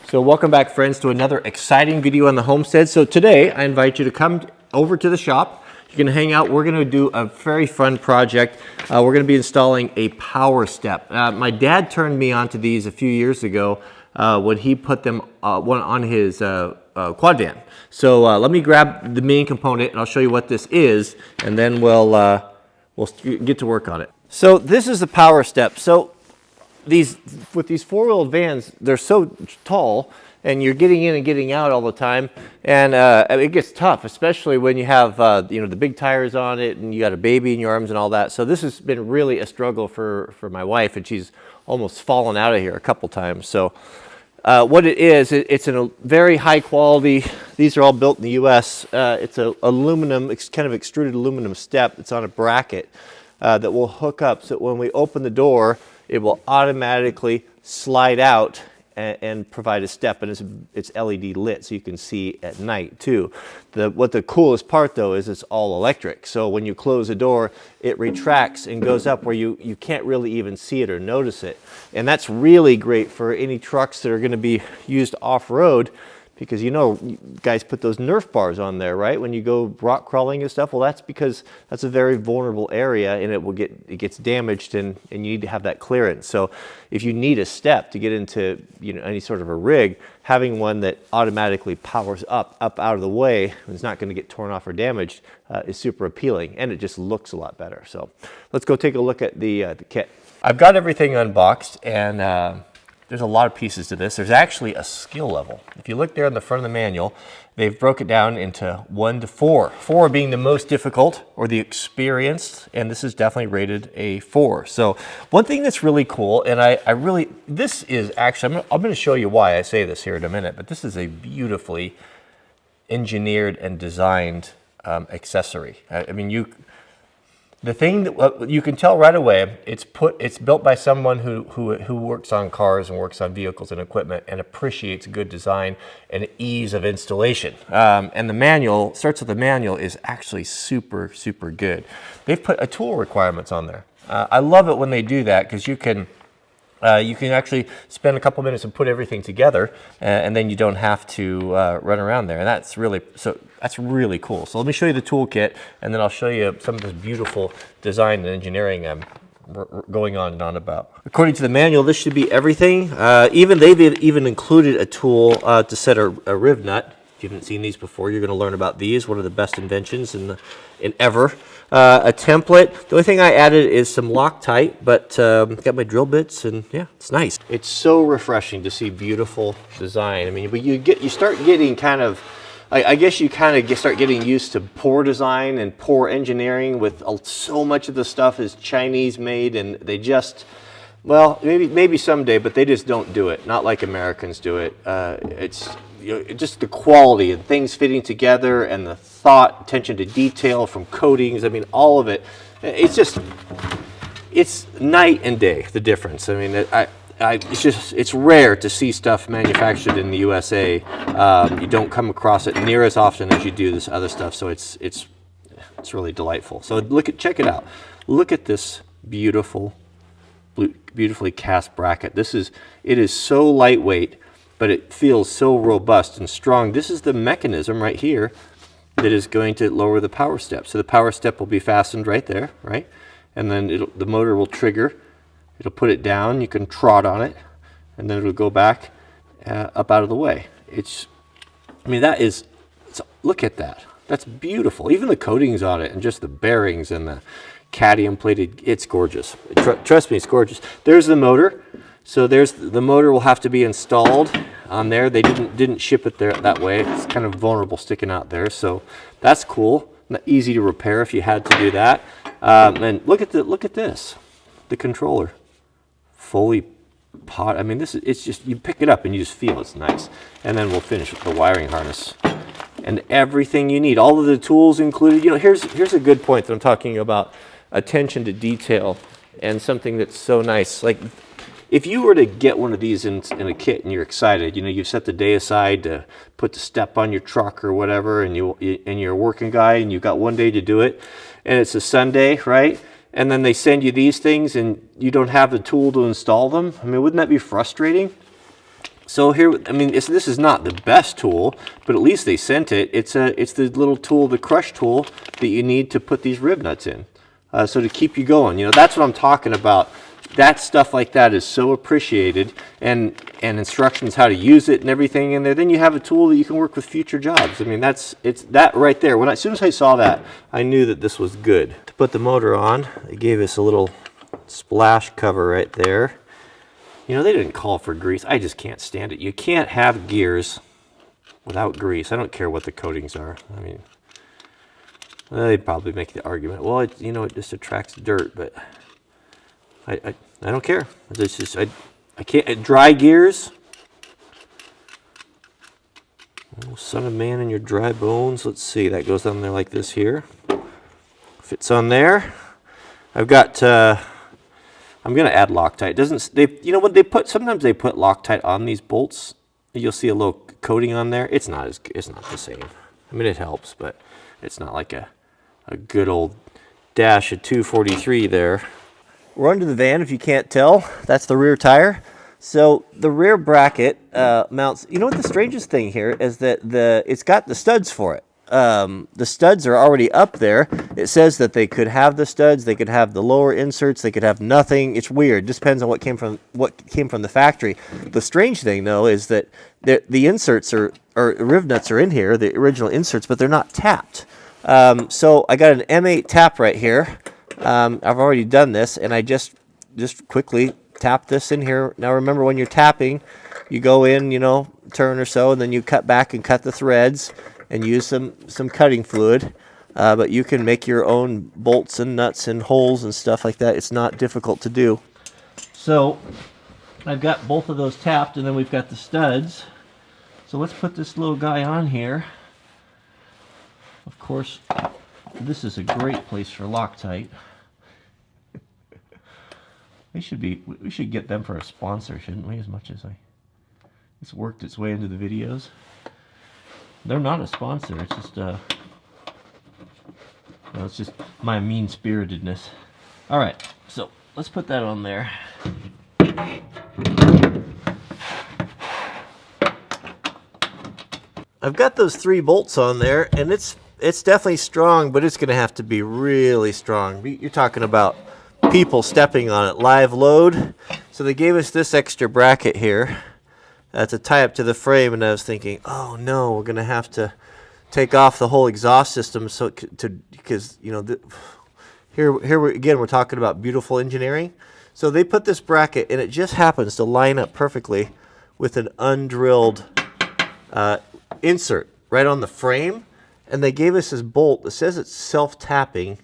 So welcome back, friends, to another exciting video on the homestead. So today I invite you to come over to the shop. You can hang out. We're going to do a very fun project. We're going to be installing a POWERSTEP. My dad turned me onto these a few years ago when he put them one on his quad van. So let me grab the main component and I'll show you what this is, and then we'll get to work on it. So this is the POWERSTEP. So with these four-wheel vans, they're so tall, and you're getting in and getting out all the time, and it gets tough, especially when you have the big tires on it, and you got a baby in your arms and all that. So this has been really a struggle for my wife, and she's almost fallen out of here a couple times. So what it is, it's in a very high quality. These are all built in the U.S. It's a aluminum, it's kind of extruded aluminum step. It's on a bracket that will hook up, so when we open the door, it will automatically slide out and provide a step, and it's LED lit, so you can see at night too. What the coolest part though is it's all electric. So when you close the door, it retracts and goes up where you can't really even see it or notice it. And that's really great for any trucks that are going to be used off-road, because you guys put those Nerf bars on there, right? When you go rock crawling and stuff. Well, that's because that's a very vulnerable area, and it gets damaged, and you need to have that clearance. So if you need a step to get into any sort of a rig, having one that automatically powers up out of the way and it's not going to get torn off or damaged is super appealing, and it just looks a lot better. So let's go take a look at the kit. I've got everything unboxed, and there's a lot of pieces to this. There's actually a skill level. If you look there in the front of the manual, they've broke it down into 1 to 4. 4 being the most difficult or the experienced, and this is definitely rated a 4. So one thing that's really cool, and this is actually, I'm going to show you why I say this here in a minute, but this is a beautifully engineered and designed accessory. I mean, the thing that you can tell right away, it's built by someone who works on cars and works on vehicles and equipment and appreciates good design and ease of installation. And the manual, starts with the manual, is actually super, super good. They've put a tool requirements on there. I love it when they do that, because you can actually spend a couple minutes and put everything together, and then you don't have to run around there. And that's really cool. So let me show you the toolkit, and then I'll show you some of this beautiful design and engineering I'm going on and on about. According to the manual, this should be everything. They've even included a tool to set a riv nut. If you haven't seen these before, you're going to learn about these. One of the best inventions in ever. A template. The only thing I added is some Loctite, but got my drill bits, and yeah, it's nice. It's so refreshing to see beautiful design. I mean, but you start getting kind of, I guess you kind of start getting used to poor design and poor engineering with so much of the stuff is Chinese made, and they just, well, maybe someday, but they just don't do it. Not like Americans do it. It's just the quality and things fitting together, and the thought, attention to detail from coatings. I mean, all of it. It's night and day, the difference. I mean, it's rare to see stuff manufactured in the USA. You don't come across it near as often as you do this other stuff. So it's really delightful. So check it out. Look at this beautifully cast bracket. It is so lightweight, but it feels so robust and strong. This is the mechanism right here that is going to lower the POWERSTEP. So the POWERSTEP will be fastened right there, right? And then the motor will trigger. It'll put it down. You can trot on it, and then it'll go back up out of the way. Look at that. That's beautiful. Even the coatings on it, and just the bearings and the cadmium plated, it's gorgeous. Trust me, it's gorgeous. There's the motor. So the motor will have to be installed on there. They didn't ship it there that way. It's kind of vulnerable sticking out there. So that's cool. Not easy to repair if you had to do that. And look at this, the controller, fully pot. I mean, it's just, you pick it up and you just feel it's nice. And then we'll finish with the wiring harness and everything you need. All of the tools included. Here's a good point that I'm talking about: attention to detail, and something that's so nice. Like, if you were to get one of these in a kit and you're excited, you've set the day aside to put the step on your truck or whatever, and you're a working guy and you've got one day to do it, and it's a Sunday, right? And then they send you these things and you don't have the tool to install them. I mean, wouldn't that be frustrating? So here, I mean, this is not the best tool, but at least they sent it. It's the little tool, the crush tool that you need to put these rib nuts in. So to keep you going, you know, that's what I'm talking about. That stuff like that is so appreciated, and instructions how to use it and everything in there. Then you have a tool that you can work with future jobs. I mean, it's that right there. As soon as I saw that, I knew that this was good. To put the motor on, they gave us a little splash cover right there. You know, they didn't call for grease. I just can't stand it. You can't have gears without grease. I don't care what the coatings are. I mean, they'd probably make the argument, well, you know, it just attracts dirt, but I don't care. It's just, I can't, dry gears. Oh, son of man in your dry bones. Let's see, that goes on there like this here. Fits on there. I've got, I'm gonna add Loctite. You know what they put? Sometimes they put Loctite on these bolts. You'll see a little coating on there. It's not the same. I mean, it helps, but it's not like a good old dash of 243 there. We're under the van, if you can't tell. That's the rear tire. So the rear bracket mounts. You know what the strangest thing here is that it's got the studs for it. The studs are already up there. It says that they could have the studs, they could have the lower inserts, they could have nothing. It's weird. It just depends on what came from the factory. The strange thing though is that the inserts or rib nuts are in here, the original inserts, but they're not tapped. So I got an M8 tap right here. I've already done this, and I just quickly tap this in here. Now remember, when you're tapping, you go in, you know, turn or so, and then you cut back and cut the threads and use some cutting fluid. But you can make your own bolts and nuts and holes and stuff like that. It's not difficult to do. So I've got both of those tapped, and then we've got the studs. So let's put this little guy on here. Of course, this is a great place for Loctite. We should get them for a sponsor, shouldn't we? As much as it's worked its way into the videos. They're not a sponsor. It's just it's just my mean-spiritedness. All right, so let's put that on there. I've got those 3 bolts on there, and it's definitely strong, but it's going to have to be really strong. You're talking about people stepping on it, live load. So they gave us this extra bracket here to tie up to the frame, and I was thinking, oh no, we're going to have to take off the whole exhaust system because you know here we're talking about beautiful engineering. So they put this bracket, and it just happens to line up perfectly with an undrilled insert right on the frame, and they gave us this bolt that says it's self-tapping.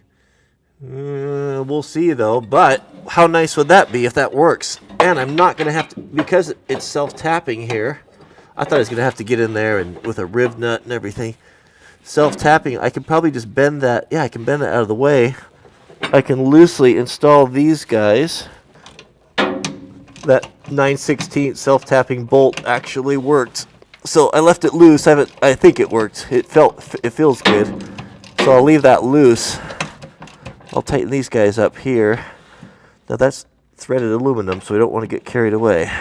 We'll see though, but how nice would that be if that works? And I'm not going to have to, because it's self-tapping here, I thought I was going to have to get in there and with a rib nut and everything. Self-tapping, I can probably just bend that. Yeah, I can bend it out of the way. I can loosely install these guys. That 9/16 self-tapping bolt actually worked. So I left it loose. I think it worked. It feels good. So I'll leave that loose. I'll tighten these guys up here. Now that's threaded aluminum, so we don't want to get carried away.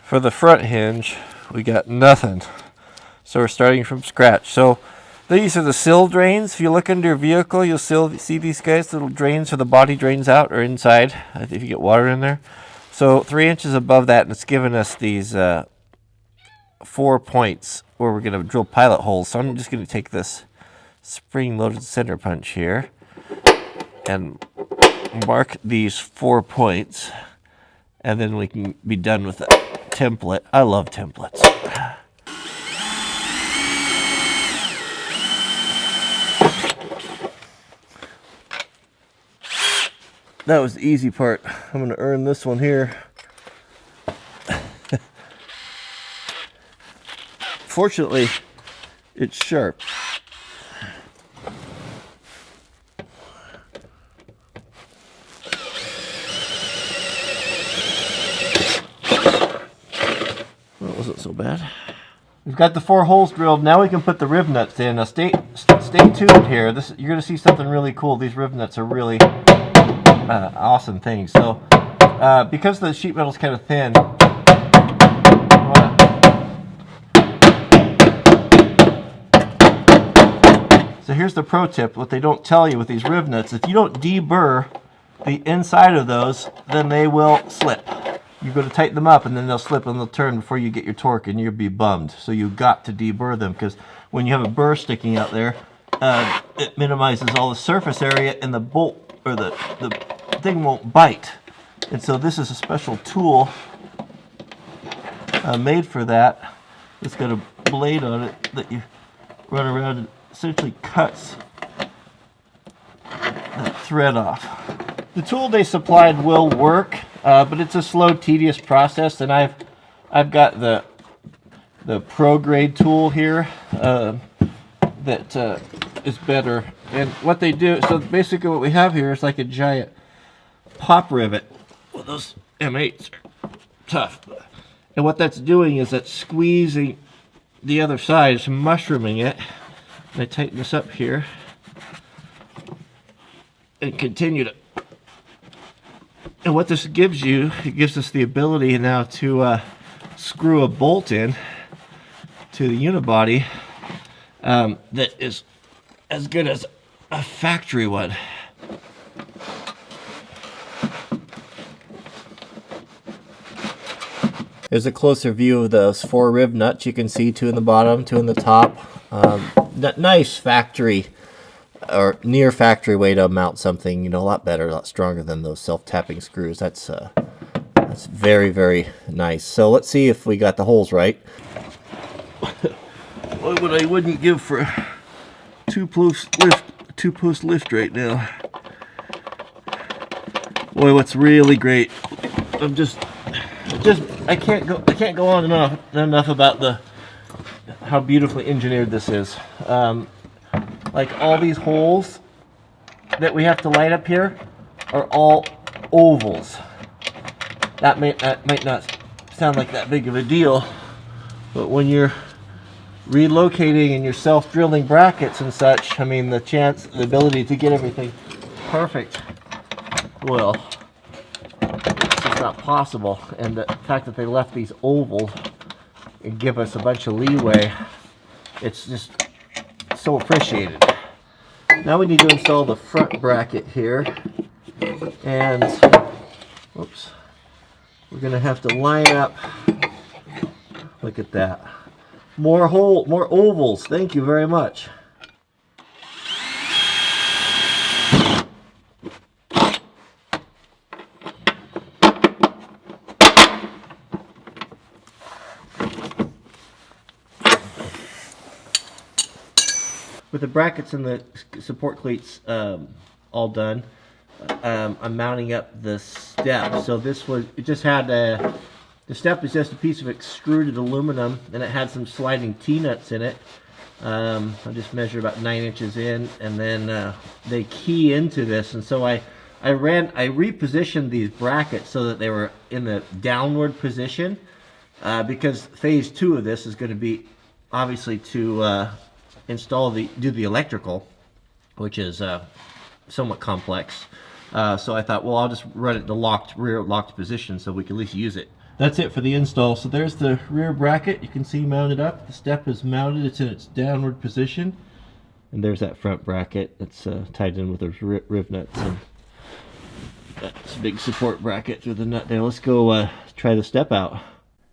For the front hinge, we got nothing. So we're starting from scratch. So these are the sill drains. If you look under your vehicle, you'll see these guys, little drains so the body drains out or inside if you get water in there. So 3 inches above that, and it's given us these 4 points where we're going to drill pilot holes. So I'm just going to take this spring-loaded center punch here and mark these 4 points, and then we can be done with the template. I love templates. That was the easy part. I'm going to earn this one here. Fortunately, it's sharp. Well, it wasn't so bad. We've got the 4 holes drilled. Now we can put the rib nuts in. Now stay tuned here. You're going to see something really cool. These rib nuts are really awesome things. So because the sheet metal is kind of thin, So here's the pro tip. What they don't tell you with these rivnets, if you don't deburr the inside of those, then they will slip. You're going to tighten them up and then they'll slip and they'll turn before you get your torque and you'll be bummed. So you've got to deburr them, because when you have a burr sticking out there, it minimizes all the surface area and the bolt or the thing won't bite. And so this is a special tool made for that. It's got a blade on it that you run around and essentially cuts that thread off. The tool they supplied will work, but it's a slow, tedious process, and I've got the pro grade tool here that is better. And what they do, so basically what we have here is like a giant pop rivet. Well, those M8s are tough. And what that's doing is that's squeezing the other side, it's mushrooming it. And I tighten this up here and continue to. And what this gives you, it gives us the ability now to screw a bolt in to the unibody that is as good as a factory one. There's a closer view of those 4 riv nuts. You can see 2 in the bottom, 2 in the top. Nice factory or near factory way to mount something, you know, a lot better, a lot stronger than those self-tapping screws. That's very, very nice. So let's see if we got the holes right. What I wouldn't give for a 2-post lift right now. Boy, what's really great. I can't go on enough about how beautifully engineered this is. Like all these holes that we have to light up here are all ovals. That might not sound like that big of a deal, but when you're relocating and you're self-drilling brackets and such, I mean, the ability to get everything perfect, well, it's just not possible. And the fact that they left these ovals and give us a bunch of leeway, it's just so appreciated. Now we need to install the front bracket here, and whoops, we're gonna have to line up. Look at that. More ovals. Thank you very much. With the brackets and the support cleats all done, I'm mounting up the step. So the step is just a piece of extruded aluminum, and it had some sliding T-nuts in it. I just measured about 9 inches in, and then they key into this. And so I repositioned these brackets so that they were in the downward position, because phase 2 of this is going to be obviously to do the electrical, which is somewhat complex. So I thought, well, I'll just run it in the rear locked position so we can at least use it. That's it for the install. So there's the rear bracket. You can see mounted up. The step is mounted. It's in its downward position. And there's that front bracket that's tied in with those riv nuts. And that's a big support bracket through the nut there. Let's go try the step out.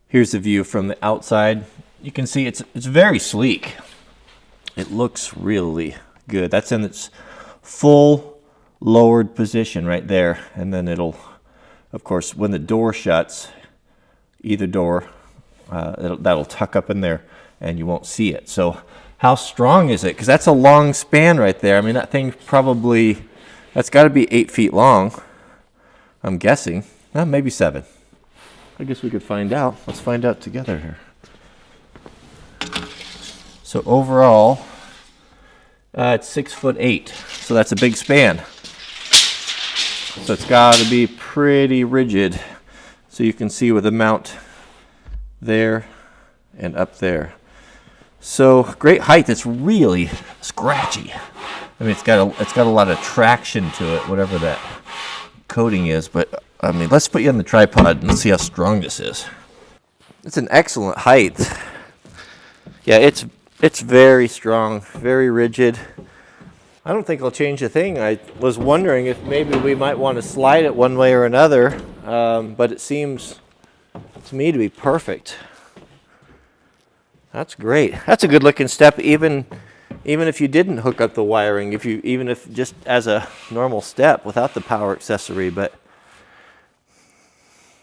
Here's the view from the outside. You can see it's very sleek. It looks really good. That's in its full lowered position right there. And then it'll, of course, when the door shuts, either door, that'll tuck up in there and you won't see it. So how strong is it? Because that's a long span right there. I mean, that thing probably, that's got to be 8 feet long, I'm guessing. Well, maybe 7. I guess we could find out. Let's find out together here. So overall, it's 6'8", so that's a big span. So it's got to be pretty rigid. So you can see with the mount there and up there. So great height. It's really scratchy. I mean, it's got a lot of traction to it, whatever that coating is. But I mean, let's put you on the tripod and see how strong this is. It's an excellent height. Yeah, it's very strong, very rigid. I don't think I'll change a thing. I was wondering if maybe we might want to slide it one way or another, but it seems to me to be perfect. That's great. That's a good looking step, even if you didn't hook up the wiring, even if just as a normal step without the power accessory, but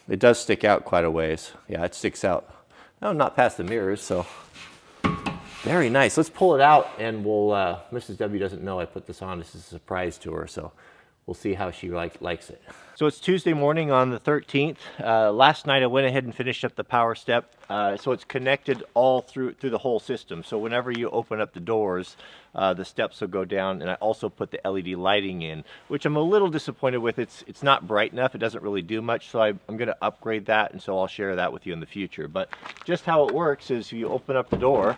it does stick out quite a ways. Yeah, it sticks out. No, not past the mirrors, so very nice. Let's pull it out, and we'll, Mrs. W doesn't know I put this on. This is a surprise to her, so we'll see how she likes it. So it's Tuesday morning on the 13th. Last night I went ahead and finished up the POWERSTEP. So it's connected all through the whole system. So whenever you open up the doors, the steps will go down, and I also put the LED lighting in, which I'm a little disappointed with. It's not bright enough. It doesn't really do much, so I'm going to upgrade that, and so I'll share that with you in the future. But just how it works is you open up the door,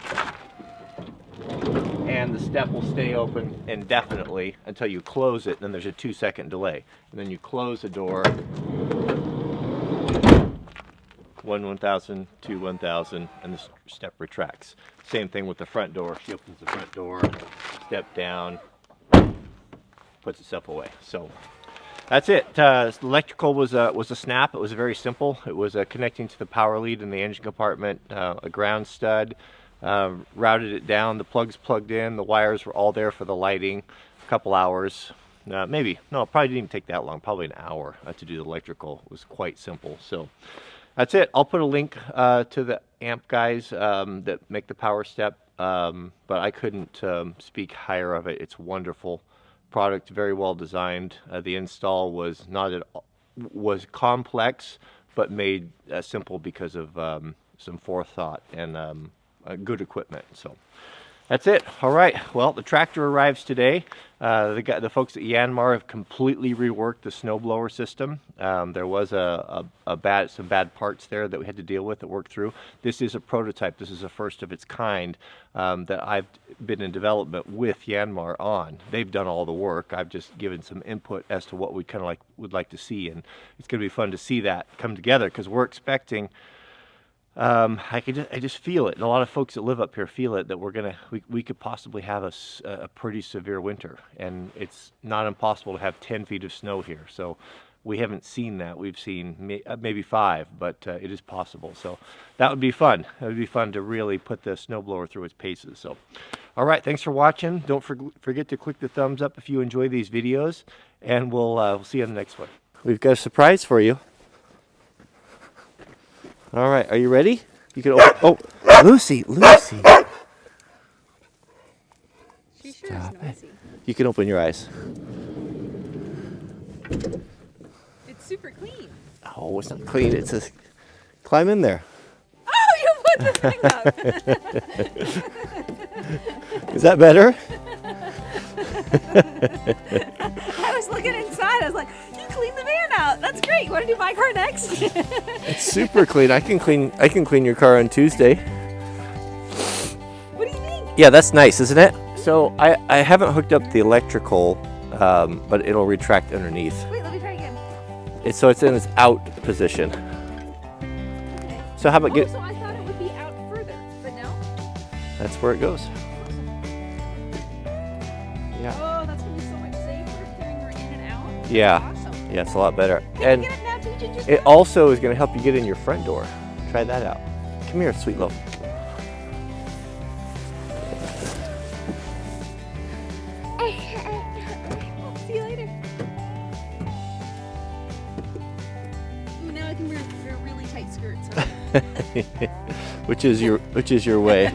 and the step will stay open indefinitely until you close it, and then there's a 2-second delay. And then you close the door, 1,000, 2, 1,000, and the step retracts. Same thing with the front door. She opens the front door, step down, puts itself away. So that's it. The electrical was a snap. It was very simple. It was connecting to the power lead in the engine compartment, a ground stud. Routed it down, the plugs plugged in, the wires were all there for the lighting. A couple hours, probably didn't even take that long, probably an hour to do the electrical. It was quite simple. So that's it. I'll put a link to the amp guys that make the POWERSTEP, but I couldn't speak higher of it. It's a wonderful product, very well designed. The install was was complex, but made simple because of some forethought and good equipment. So that's it. All right, well, the tractor arrives today. The folks at Yanmar have completely reworked the snowblower system. There was some bad parts there that we had to deal with, that worked through. This is a prototype. This is a first of its kind that I've been in development with Yanmar on. They've done all the work. I've just given some input as to what we kind of would like to see, and it's going to be fun to see that come together, because we're expecting. I just feel it, and a lot of folks that live up here feel it, that we could possibly have a pretty severe winter, and it's not impossible to have 10 feet of snow here. So we haven't seen that. We've seen maybe 5, but it is possible. So that would be fun. It would be fun to really put the snowblower through its paces. So, all right, thanks for watching. Don't forget to click the thumbs up if you enjoy these videos, and we'll see you on the next one. We've got a surprise for you. All right, are you ready? You can open. Oh, Lucy. She sure is noisy. You can open your eyes. It's super clean. Oh, it's not clean. It's a climb in there. Oh, you put the thing up. Is that better? I was looking inside. I was like, you cleaned the van out. That's great. You want to do my car next? It's super clean. I can clean your car on Tuesday. What do you think? Yeah, that's nice, isn't it? So I haven't hooked up the electrical, but it'll retract underneath. Wait, let me try again. So it's in its out position. Okay. So how about So I thought it would be out further, but no? That's where it goes. Yeah. Oh, that's going to be so much safer carrying her in and out. Yeah. Awesome. Yeah, it's a lot better. Can And you get it now, Ginger? it also is going to help you get in your front door. Try that out. Come here, sweet love. See you later. Ooh, now I can wear really tight skirts. Huh? which is your way.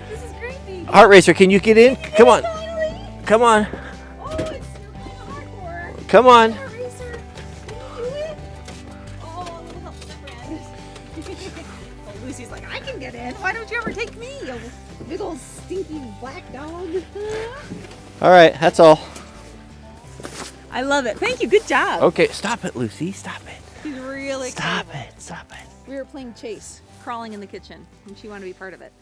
This is crazy. Heart Racer, can you get in? Come on. Finally. Come on. Oh, it's kind of hardcore. Come on. Heart Racer, can you do it? Oh, little help friend. Oh, Lucy's like, I can get in. Why don't you ever take me, you big old stinky black dog? All right, that's all. I love it. Thank you. Good job. Okay, stop it, Lucy. Stop it. She's really Stop excited. it. Stop it. We were playing chase, crawling in the kitchen, and she wanted to be part of it.